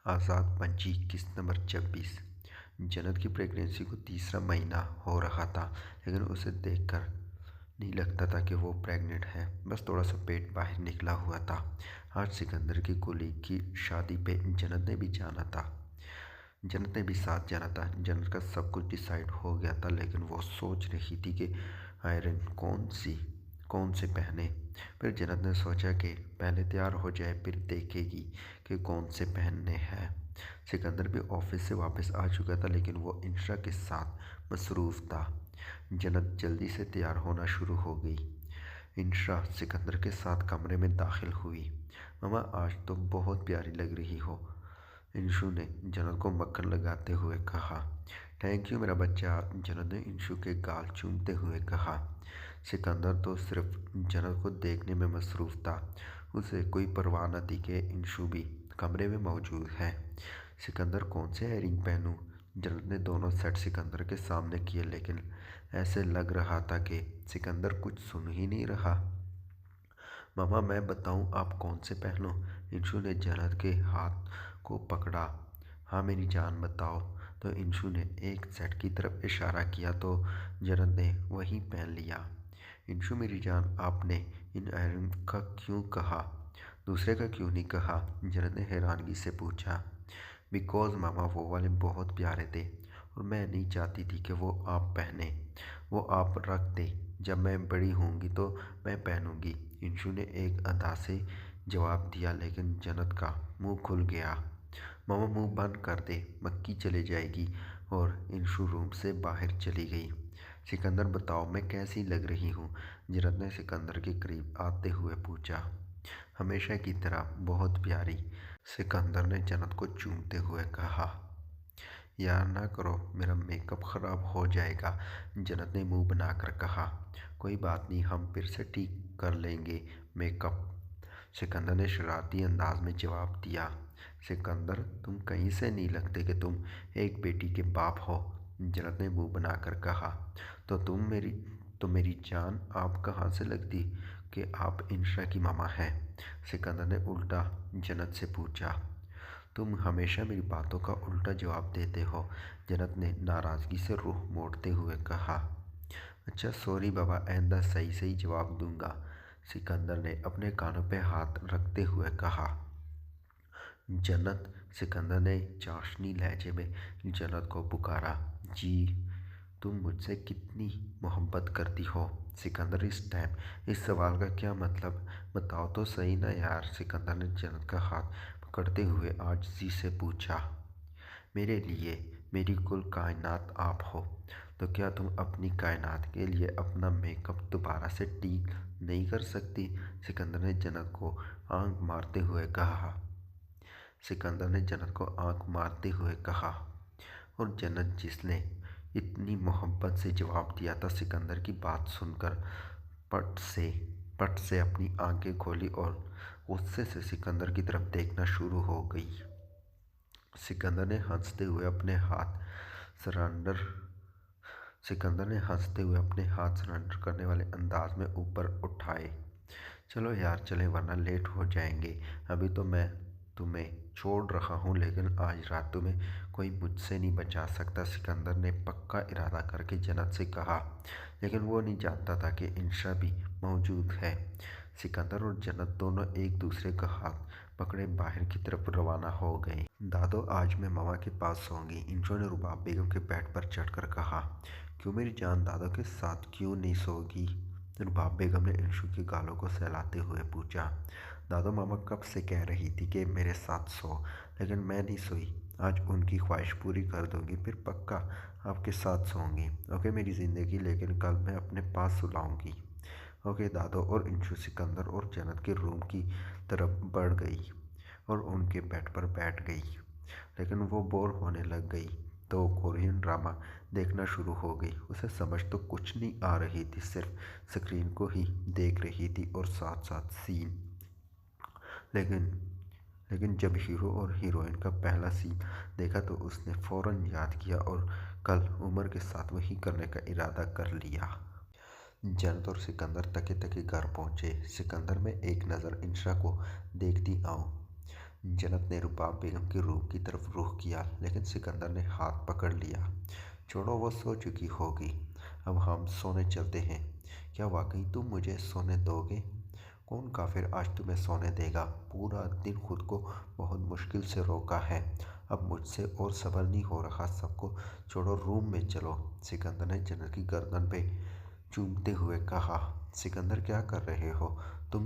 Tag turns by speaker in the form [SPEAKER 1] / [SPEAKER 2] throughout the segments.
[SPEAKER 1] आज़ाद पंची किस्त नंबर 26। जन्नत की प्रेगनेंसी को तीसरा महीना हो रहा था, लेकिन उसे देखकर नहीं लगता था कि वो प्रेग्नेंट है। बस थोड़ा सा पेट बाहर निकला हुआ था। आज सिकंदर की कुलीग की शादी पे जन्नत ने भी साथ जाना था। जन्नत का सब कुछ डिसाइड हो गया था, लेकिन वो सोच रही थी कि आयरन कौन से पहने। फिर जन्नत ने सोचा कि पहले तैयार हो जाए, फिर देखेगी कि कौन से पहनने हैं। सिकंदर भी ऑफिस से वापस आ चुका था, लेकिन वो इंशा के साथ मसरूफ़ था। जन्नत जल्दी से तैयार होना शुरू हो गई। इंशा सिकंदर के साथ कमरे में दाखिल हुई। मामा, आज तो बहुत प्यारी लग रही हो, इंशु ने जन्नत को मक्खन लगाते हुए कहा। थैंक यू मेरा बच्चा, जन्नत ने इंशु के गाल चूमते हुए कहा। सिकंदर तो सिर्फ जन्नत को देखने में मसरूफ़ था। उसे कोई परवाह न थी कि इंशु भी कमरे में मौजूद है। सिकंदर कौन से इयरिंग पहनूं? जन्नत ने दोनों सेट सिकंदर के सामने किए, लेकिन ऐसे लग रहा था कि सिकंदर कुछ सुन ही नहीं रहा। मामा, मैं बताऊं आप कौन से पहनूं? इंशु ने जन्नत के हाथ को पकड़ा। हाँ मेरी जान, बताओ। तो इंशु ने एक सेट की तरफ इशारा किया तो जन्नत ने वही पहन लिया। इंशु मेरी जान, आपने इन आयरन का क्यों कहा, दूसरे का क्यों नहीं कहा? जन्नत ने हैरानगी से पूछा। बिकॉज़ मामा, वो वाले बहुत प्यारे थे और मैं नहीं चाहती थी कि वो आप पहने। वो आप रख दे, जब मैं बड़ी होंगी तो मैं पहनूंगी। इंशु ने एक अदा से जवाब दिया, लेकिन जन्नत का मुंह खुल गया। मामा, मुंह बंद कर दे, मक्खी चले जाएगी। और इंशु रूम से बाहर चली गई। सिकंदर, बताओ मैं कैसी लग रही हूँ? जन्नत ने सिकंदर के करीब आते हुए पूछा। हमेशा की तरह बहुत प्यारी, सिकंदर ने जन्नत को चूमते हुए कहा। यार ना करो, मेरा मेकअप ख़राब हो जाएगा, जन्नत ने मुंह बनाकर कहा। कोई बात नहीं, हम फिर से ठीक कर लेंगे मेकअप, सिकंदर ने शरारती अंदाज में जवाब दिया। सिकंदर, तुम कहीं से नहीं लगते कि तुम एक बेटी के बाप हो, जन्नत ने मुंह बनाकर कहा। तो मेरी जान, आप कहाँ से लगती कि आप इंशा की मामा हैं? सिकंदर ने उल्टा जन्नत से पूछा। तुम हमेशा मेरी बातों का उल्टा जवाब देते हो, जन्नत ने नाराज़गी से रुख मोड़ते हुए कहा। अच्छा सॉरी बाबा, आइंदा सही सही जवाब दूंगा, सिकंदर ने अपने कानों पे हाथ रखते हुए कहा। जन्नत, सिकंदर ने चाशनी लहजे में जन्नत को पुकारा। जी, तुम मुझसे कितनी मोहब्बत करती हो? सिकंदर, इस टाइम इस सवाल का क्या मतलब? बताओ तो सही ना यार, सिकंदर ने जन्नत का हाथ पकड़ते हुए आजिज़ी से पूछा। मेरे लिए मेरी कुल कायनात आप हो, तो क्या तुम अपनी कायनात के लिए अपना मेकअप दोबारा से ठीक नहीं कर सकती? सिकंदर ने जन्नत को आंख मारते हुए कहा। सिकंदर ने जन्नत को आंख मारते हुए कहा। और जन्नत, जिसने इतनी मोहब्बत से जवाब दिया था, सिकंदर की बात सुनकर पट से पट से अपनी आंखें खोली और गुस्से से सिकंदर की तरफ देखना शुरू हो गई। सिकंदर ने हंसते हुए अपने हाथ सरेंडर करने वाले अंदाज में ऊपर उठाए। चलो यार चलें, वरना लेट हो जाएंगे। अभी तो मैं तुम्हें छोड़ रहा हूँ, लेकिन आज रात तुम्हें कोई मुझसे नहीं बचा सकता, सिकंदर ने पक्का इरादा करके जन्नत से कहा। लेकिन वो नहीं जानता था कि इंशा भी मौजूद है। सिकंदर और जन्नत दोनों एक दूसरे का हाथ पकड़े बाहर की तरफ रवाना हो गए। दादो, आज मैं मामा के पास सोऊंगी, इंशा ने रुबाब बेगम के बेड पर चढ़कर कहा। क्यों मेरी जान, दादो के साथ क्यों नहीं सोगी? रुबाब बेगम ने इंशु के गालों को सहलाते हुए पूछा। दादो, मामा कब से कह रही थी कि मेरे साथ सो, लेकिन मैं नहीं सोई। आज उनकी ख्वाहिश पूरी कर दूंगी, फिर पक्का आपके साथ सोऊंगी। ओके मेरी ज़िंदगी, लेकिन कल मैं अपने पास सुलाऊंगी। ओके दादो। और इंशु सिकंदर और जन्नत के रूम की तरफ बढ़ गई और उनके बेड पर बैठ गई। लेकिन वो बोर होने लग गई तो कोरियन ड्रामा देखना शुरू हो गई। उसे समझ तो कुछ नहीं आ रही थी, सिर्फ स्क्रीन को ही देख रही थी और साथ साथ सीन। लेकिन लेकिन जब हीरो और हीरोइन का पहला सीन देखा तो उसने फ़ौरन याद किया और कल उमर के साथ वही करने का इरादा कर लिया। जन्नत और सिकंदर तके तके घर पहुंचे। सिकंदर, में एक नज़र इंशा को देखती आऊँ, जन्नत ने रुबाब बेगम के रूम की तरफ रुख किया, लेकिन सिकंदर ने हाथ पकड़ लिया। छोड़ो, वो सो चुकी होगी, अब हम सोने चलते हैं। क्या वाकई तुम मुझे सोने दोगे? कौन काफिर आज तुम्हें सोने देगा? पूरा दिन खुद को बहुत मुश्किल से रोका है, अब मुझसे और सब्र नहीं हो रहा। सबको छोड़ो, रूम में चलो। सिकंदर ने जन्नत की गर्दन पे चूमते हुए कहा। सिकंदर क्या कर रहे हो तुम?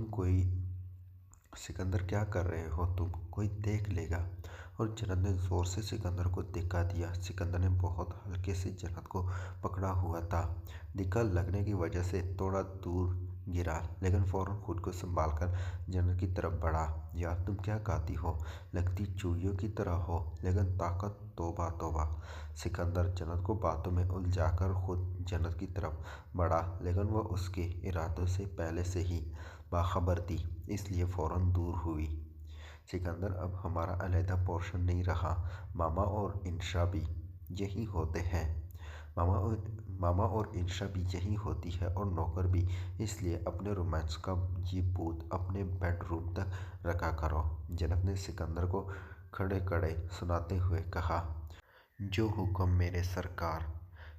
[SPEAKER 1] कोई देख लेगा। और जन्नत ने जोर से सिकंदर को धक्का दिया। सिकंदर ने बहुत हल्के से जन्नत को पकड़ा हुआ था। धक्का लगने की वजह से थोड़ा दूर गिरा, लेकिन फौरन खुद को संभालकर जन्नत की तरफ बढ़ा। यार, तुम क्या गाती हो? लगती चूहियों की तरह हो, लेकिन ताकत तौबा तौबा। सिकंदर जन्नत को बातों में उलझाकर खुद जन्नत की तरफ बढ़ा, लेकिन वह उसके इरादों से पहले से ही बाखबर थी, इसलिए फौरन दूर हुई। सिकंदर, अब हमारा अलहदा पोर्शन नहीं रहा। मामा और इंशा भी यही होते हैं। मामा और इंशा भी यही होती है, और नौकर भी। इसलिए अपने रोमांस का ये भूत अपने बेडरूम तक रखा करो। जन्नत ने सिकंदर को खड़े खड़े सुनाते हुए कहा। जो हुक्म मेरे सरकार।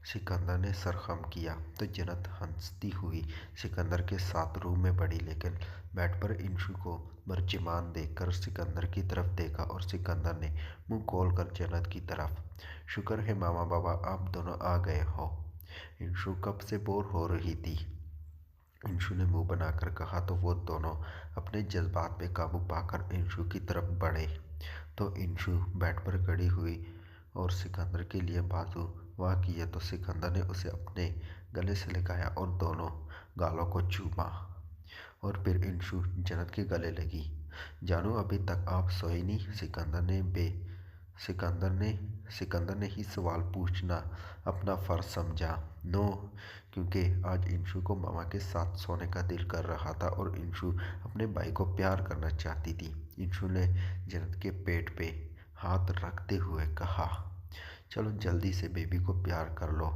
[SPEAKER 1] सिकंदर ने सर खम किया तो जन्नत हंसती हुई सिकंदर के साथ रूम में बढ़ी, लेकिन बेड पर इंशु को बरचिमान देखकर सिकंदर की तरफ देखा और सिकंदर ने मुंह खोलकर जन्नत की तरफ। शुक्र है मामा बाबा, आप दोनों आ गए हो। इंशु कब से बोर हो रही थी। इंशु ने मुंह बनाकर कहा तो वो दोनों अपने जज्बात पे काबू पाकर इंशु की तरफ बढ़े। तो इंशु बेड पर खड़ी हुई और सिकंदर के लिए बाजू वहाँ किए तो सिकंदर ने उसे अपने गले से लगाया और दोनों गालों को चूमा। और फिर इंशु जन्नत के गले लगी। जानू, अभी तक आप सोए नहीं? सिकंदर ने ही सवाल पूछना अपना फर्ज समझा। नो, क्योंकि आज इंशु को मामा के साथ सोने का दिल कर रहा था और इंशु अपने भाई को प्यार करना चाहती थी। इंशु ने जन्नत के पेट पे हाथ रखते हुए कहा। चलो जल्दी से बेबी को प्यार कर लो,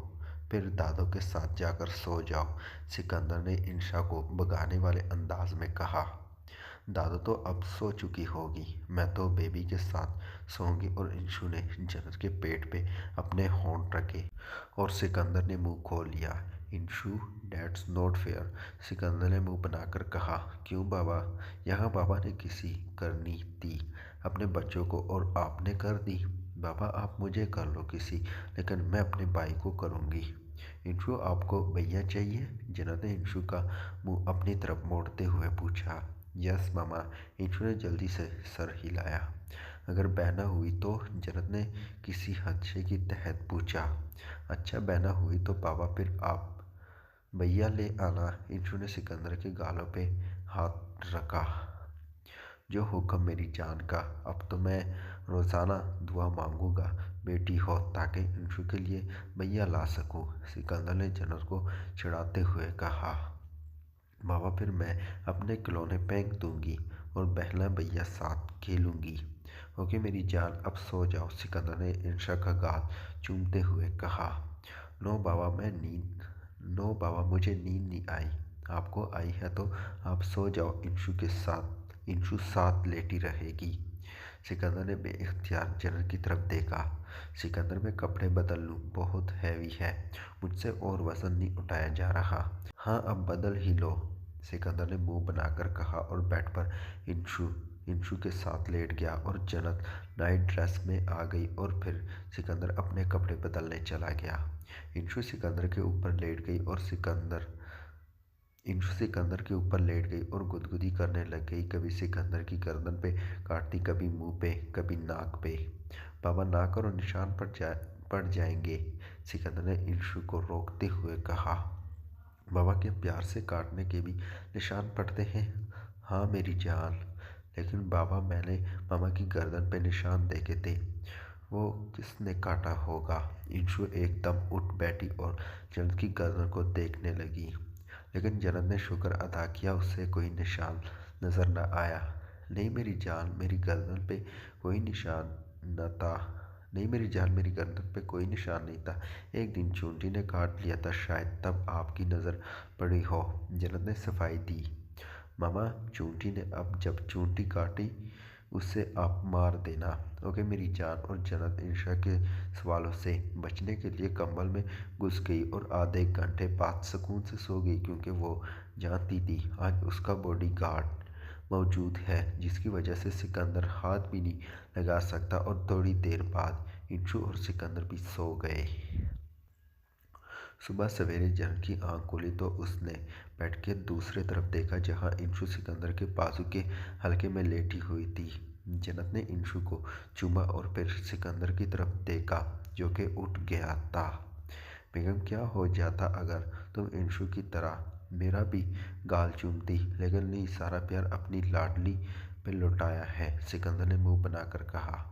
[SPEAKER 1] फिर दादों के साथ जाकर सो जाओ। सिकंदर ने इंशा को भगाने वाले अंदाज में कहा। दादो तो अब सो चुकी होगी, मैं तो बेबी के साथ सोऊंगी। और इंशु ने जन्नत के पेट पे अपने होंठ रखे और सिकंदर ने मुंह खोल लिया। इंशु, डेट्स नॉट फेयर। सिकंदर ने मुंह बनाकर कहा। क्यों बाबा? यहाँ बाबा ने किसी करनी थी अपने बच्चों को और आपने कर दी। बाबा, आप मुझे कर लो किसी, लेकिन मैं अपने भाई को करूँगी। इंशु, आपको भैया चाहिए? जन्नत ने इंशु का मुंह अपनी तरफ मोड़ते हुए पूछा। यस मामा। इंशु ने जल्दी से सर हिलाया। अगर बहना हुई तो? जन्नत ने किसी हदशे के तहत पूछा। अच्छा, बहना हुई तो पापा फिर आप भैया ले आना। इंशु ने सिकंदर के गालों पे हाथ रखा। जो हुक्म मेरी जान का। अब तो मैं रोज़ाना दुआ मांगूंगा बेटी हो, ताकि इंशु के लिए भैया ला सकूं। सिकंदर ने जन्नत को चिढ़ाते हुए कहा। बाबा, फिर मैं अपने खिलौने फेंक दूंगी और बहना भैया साथ खेलूंगी। ओके मेरी जान, अब सो जाओ। सिकंदर ने इंशा का गाल चूमते हुए कहा। नो बाबा, मुझे नींद नहीं आई। आपको आई है तो आप सो जाओ। इंशु साथ लेटी रहेगी। सिकंदर ने बेइख्तियार जन्नत की तरफ देखा। सिकंदर, मैं कपड़े बदल लूँ? बहुत हैवी है, मुझसे और वजन नहीं उठाया जा रहा। हाँ, अब बदल ही लो। सिकंदर ने मुंह बनाकर कहा और बेड पर इंशु के साथ लेट गया और जन्नत नाइट ड्रेस में आ गई और फिर सिकंदर अपने कपड़े बदलने चला गया। इंशु सिकंदर के ऊपर लेट गई और गुदगुदी करने लग गई। कभी सिकंदर की गर्दन पे काटती, कभी मुंह पे, कभी नाक पे। बाबा ना करो, निशान पड़ जाएंगे। सिकंदर ने इंशु को रोकते हुए कहा। बाबा के प्यार से काटने के भी निशान पड़ते हैं? हाँ मेरी जान, लेकिन बाबा मैंने मामा की गर्दन पे निशान देखे थे। वो किसने काटा होगा? इंशु एकदम उठ बैठी और जन्नत की गर्दन को देखने लगी, लेकिन जन्नत ने शुक्र अदा किया, उससे कोई निशान नज़र न आया। नहीं मेरी जान, मेरी गर्दन पे कोई निशान न था। नहीं मेरी जान, मेरी गर्दन पे कोई निशान नहीं था। एक दिन चूंटी ने काट लिया था, शायद तब आपकी नज़र पड़ी हो। जन्नत ने सफाई दी। मामा, चूंटी ने अब जब चूंटी काटी उसे आप मार देना। ओके मेरी जान। और जन्नत इंशा के सवालों से बचने के लिए कंबल में घुस गई और आधे घंटे बाद सुकून से सो गई, क्योंकि वो जानती थी आज उसका बॉडी गार्ड मौजूद है, जिसकी वजह से सिकंदर हाथ भी नहीं लगा सकता। और थोड़ी देर बाद इंशु और सिकंदर भी सो गए। सुबह सवेरे जन्नत की आंख खुली तो उसने बेड के दूसरे तरफ देखा, जहां इंशु सिकंदर के बाजू के हल्के में लेटी हुई थी। जन्नत ने इंशु को चूमा और फिर सिकंदर की तरफ देखा, जो कि उठ गया था। बेगम, क्या हो जाता अगर तुम इंशु की तरह मेरा भी गाल चूमती, लेकिन नहीं, सारा प्यार अपनी लाडली पे लुटाया है, सिकंदर ने मुंह बनाकर कहा।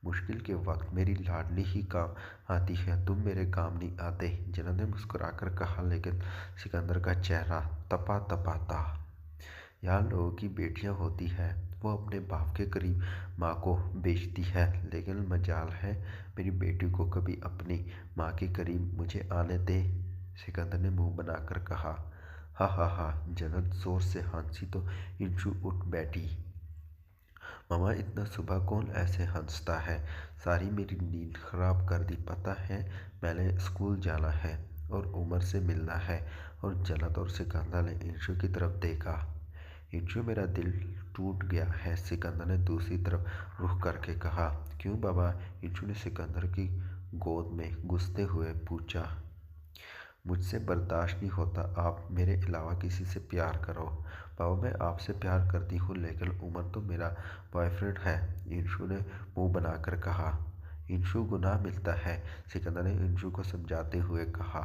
[SPEAKER 1] मुश्किल के वक्त मेरी लाडली ही काम आती है, तुम मेरे काम नहीं आते, जन्नत ने मुस्कुराकर कहा। लेकिन सिकंदर का चेहरा तपा तपा था। यहाँ लोगों की बेटियां होती हैं, वो अपने बाप के करीब माँ को बेचती है, लेकिन मजाल है मेरी बेटी को कभी अपनी माँ के करीब मुझे आने दे, सिकंदर ने मुंह बनाकर कहा। हा हा हा, जन्नत जोर से हंसी तो इंशु उठ बैठी। मामा, इतना सुबह कौन ऐसे हंसता है? सारी मेरी नींद खराब कर दी। पता है मैंने स्कूल जाना है और उमर से मिलना है। और जन्नत और सिकंदर ने इंशु की तरफ देखा। इंशु, मेरा दिल टूट गया है, सिकंदर ने दूसरी तरफ रुख करके कहा। क्यों बाबा? इंशु ने सिकंदर की गोद में घुसते हुए पूछा। मुझसे बर्दाश्त नहीं होता आप मेरे अलावा किसी से प्यार करो। बाबा, मैं आपसे प्यार करती हूँ, लेकिन उमर तो मेरा बॉयफ्रेंड है, इंशु ने मुंह बनाकर कहा। इंशु, गुनाह मिलता है, सिकंदर ने इंशु को समझाते हुए कहा।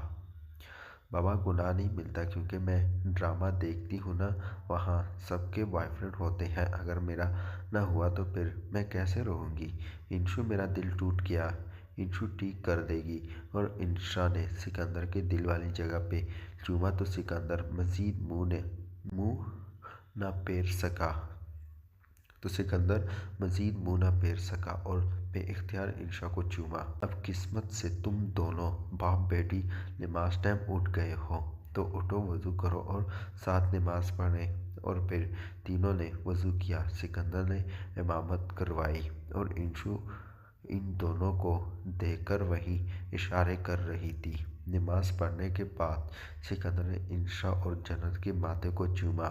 [SPEAKER 1] बाबा, गुनाह नहीं मिलता, क्योंकि मैं ड्रामा देखती हूँ ना, वहाँ सबके बॉयफ्रेंड होते हैं। अगर मेरा ना हुआ तो फिर मैं कैसे रहूँगी? इंशु, मेरा दिल टूट गया, इंशु ठीक कर देगी। और इंशा ने सिकंदर के दिल वाली जगह पे चूमा तो सिकंदर मजीद मुंह न फेर सका और बेइख्तियार इंशा को चूमा। अब किस्मत से तुम दोनों बाप बेटी नमाज टाइम उठ गए हो, तो उठो, वज़ू करो और साथ नमाज पढ़ें। और फिर तीनों ने वज़ू किया। सिकंदर ने इमामत करवाई और इंशु इन दोनों को देखकर वही इशारे कर रही थी। नमाज पढ़ने के बाद सिकंदर ने इंशा और जन्नत के माथे को चूमा।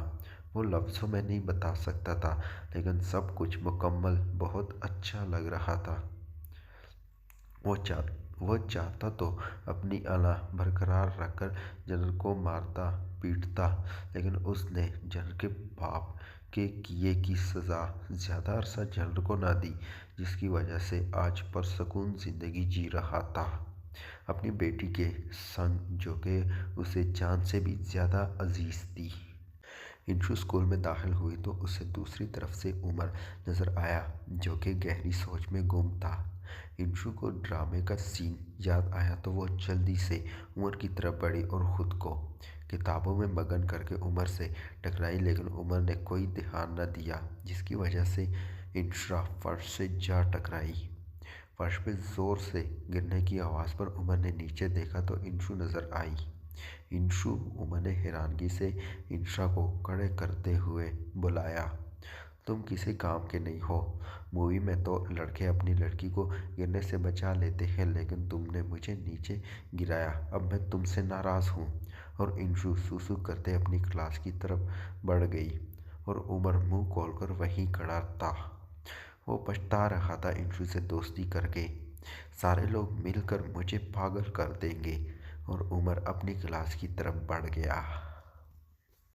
[SPEAKER 1] वो लफ्ज़ों में नहीं बता सकता था, लेकिन सब कुछ मुकम्मल बहुत अच्छा लग रहा था। वो चाहता तो अपनी आला बरकरार रखकर जन्नत को मारता पीटता, लेकिन उसने जन्नत के बाप के किए की सज़ा ज़्यादा अरसा जन्नत को ना दी, जिसकी वजह से आज पुरसुकून ज़िंदगी जी रहा था अपनी बेटी के संग, जो कि उसे जान से भी ज़्यादा अजीज़ थी। इंशु स्कूल में दाखिल हुई तो उसे दूसरी तरफ से उमर नज़र आया, जो कि गहरी सोच में गुम था। इंशु को ड्रामे का सीन याद आया तो वो जल्दी से उमर की तरफ बढ़ी और ख़ुद को किताबों में मगन करके उमर से टकराई, लेकिन उमर ने कोई ध्यान न दिया, जिसकी वजह से इंशा फर्श से जा टकराई। फर्श पे ज़ोर से गिरने की आवाज़ पर उमर ने नीचे देखा तो इंशु नज़र आई। इंशु, उमर ने हैरानगी से इंशा को खड़े करते हुए बुलाया। तुम किसी काम के नहीं हो। मूवी में तो लड़के अपनी लड़की को गिरने से बचा लेते हैं, लेकिन तुमने मुझे नीचे गिराया, अब मैं तुमसे नाराज़ हूँ। और इंशु सूसू करते अपनी क्लास की तरफ बढ़ गई और उमर मुंह खोलकर वहीं खड़ा था। वो पछता रहा था इंशु से दोस्ती करके। सारे लोग मिलकर मुझे पागल कर देंगे। और उमर अपनी क्लास की तरफ बढ़ गया।